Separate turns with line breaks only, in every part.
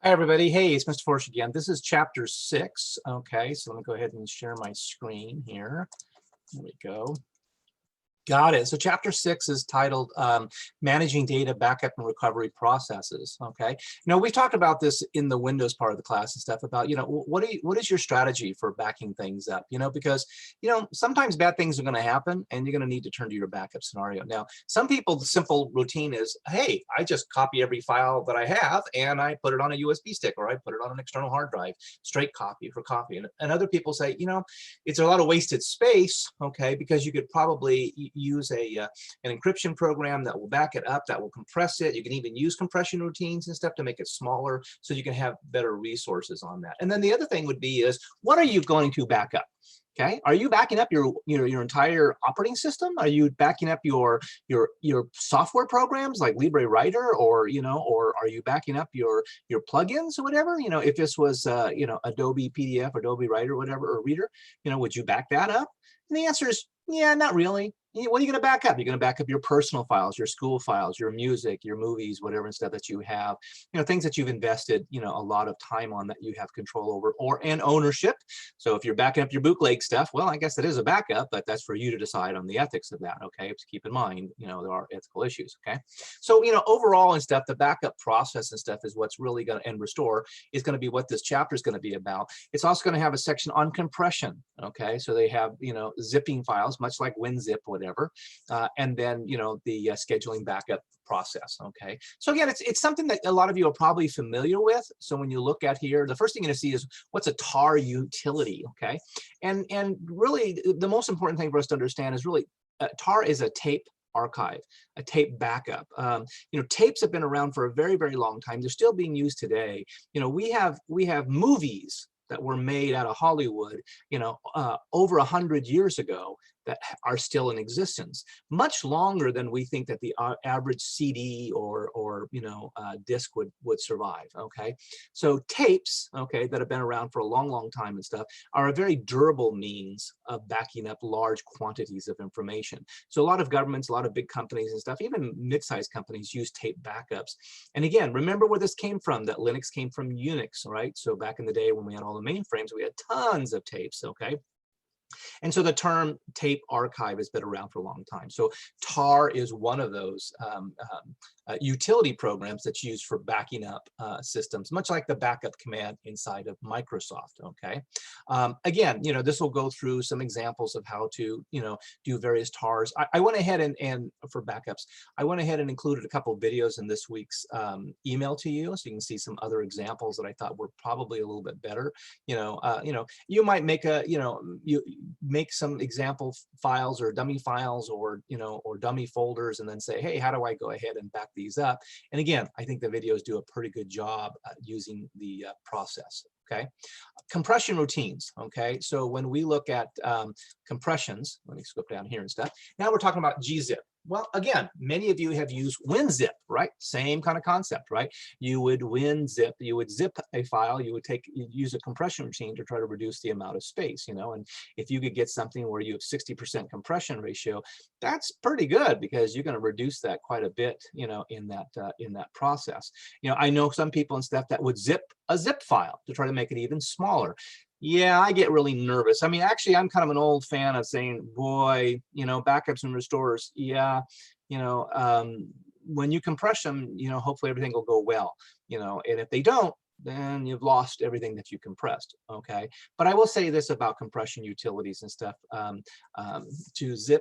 Hi, everybody. Hey, it's Mr. Forsh again. This is chapter 6. Okay, so let me go ahead and share my screen here. There we go. Got it. So chapter 6 is titled Managing Data Backup and Recovery Processes. Okay. We talked about this in the Windows part of the class and stuff about, what is your strategy for backing things up? Because, sometimes bad things are going to happen and you're going to need to turn to your backup scenario. Now, some people, the simple routine is, hey, I just copy every file that I have and I put it on a USB stick or I put it on an external hard drive, straight copy for copy. And other people say, it's a lot of wasted space, okay, because you could probably use an encryption program that will back it up, that will compress it. You can even use compression routines and stuff to make it smaller so you can have better resources on that. And then the other thing would be is, what are you going to back up? Okay, are you backing up your entire operating system? Are you backing up your software programs like LibreWriter, or are you backing up your plugins or whatever? If this was Adobe PDF, Adobe Writer, whatever, or Reader, would you back that up? And the answer is, yeah, not really. What are you going to back up? You're going to back up your personal files, your school files, your music, your movies, whatever and stuff that you have, things that you've invested, a lot of time on that you have control over and ownership. So if you're backing up your bootleg stuff, well, I guess that is a backup, but that's for you to decide on the ethics of that. Okay. Just keep in mind, there are ethical issues. Okay. So, overall and stuff, the backup process and stuff is what's really going to, and restore is going to be what this chapter is going to be about. It's also going to have a section on compression. Okay. So they have, zipping files, much like WinZip, whatever, and then the scheduling backup process. Okay, so again, it's something that a lot of you are probably familiar with. So when you look at here, the first thing you're going to see is what's a tar utility. Okay, and really the most important thing for us to understand is really tar is a tape archive, a tape backup. Tapes have been around for a very, very long time. They're still being used today. We have movies that were made out of Hollywood, over 100 years ago that are still in existence, much longer than we think that the average CD or disc would survive. Okay, so tapes, okay, that have been around for a long, long time and stuff, are a very durable means of backing up large quantities of information. So a lot of governments, a lot of big companies and stuff, even mid-sized companies, use tape backups. And again, remember where this came from, that Linux came from Unix, right? So back in the day when we had all the mainframes, we had tons of tapes. Okay, and so the term tape archive has been around for a long time. So tar is one of those utility programs that's used for backing up systems, much like the backup command inside of Microsoft. Okay, again, this will go through some examples of how to do various tars. I went ahead and for backups, I went ahead and included a couple of videos in this week's email to you, so you can see some other examples that I thought were probably a little bit better. You might make you make some example files or dummy files or dummy folders and then say, hey, how do I go ahead and back these up? And again, I think the videos do a pretty good job using the process. Okay, compression routines. Okay, so when we look at compressions, let me skip down here and stuff. Now we're talking about gzip. Well, again, many of you have used WinZip, right? Same kind of concept, right? You would WinZip, you would zip a file, you'd use a compression routine to try to reduce the amount of space, and if you could get something where you have 60% compression ratio, that's pretty good because you're going to reduce that quite a bit, in that process. I know some people and stuff that would zip a zip file to try to make it even smaller. Yeah, I get really nervous. I mean, actually, I'm kind of an old fan of saying, boy, backups and restores. Yeah, when you compress them, hopefully everything will go well, and if they don't, then you've lost everything that you compressed. Okay, but I will say this about compression utilities and stuff, to zip,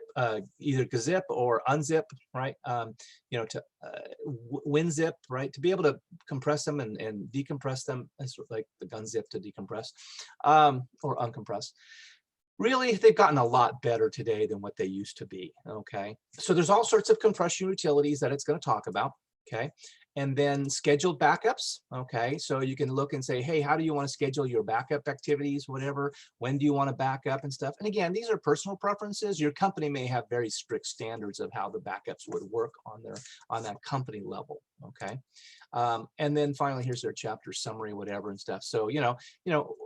either gzip or unzip, right? To WinZip, right? To be able to compress them and decompress them, sort of like the gunzip to decompress, or uncompress. Really, they've gotten a lot better today than what they used to be. Okay, so there's all sorts of compression utilities that it's going to talk about. Okay, and then scheduled backups. Okay, so you can look and say, hey, how do you want to schedule your backup activities, whatever? When do you want to back up and stuff? And again, these are personal preferences. Your company may have very strict standards of how the backups would work on that company level. Okay. And then finally, here's their chapter summary, whatever and stuff. So,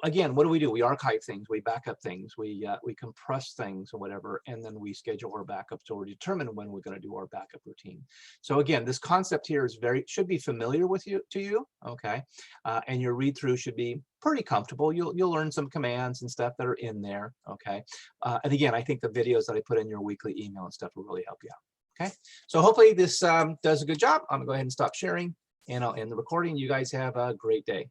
again, what do? We archive things, we back up things, we compress things or whatever, and then we schedule our backups or determine when we're going to do our backup routine. So again, this concept here is should be familiar to you, okay? And your read through should be pretty comfortable. You'll learn some commands and stuff that are in there, okay? And again, I think the videos that I put in your weekly email and stuff will really help you out, okay? So hopefully this does a good job. I'm gonna go ahead and stop sharing, and I'll end the recording. You guys have a great day.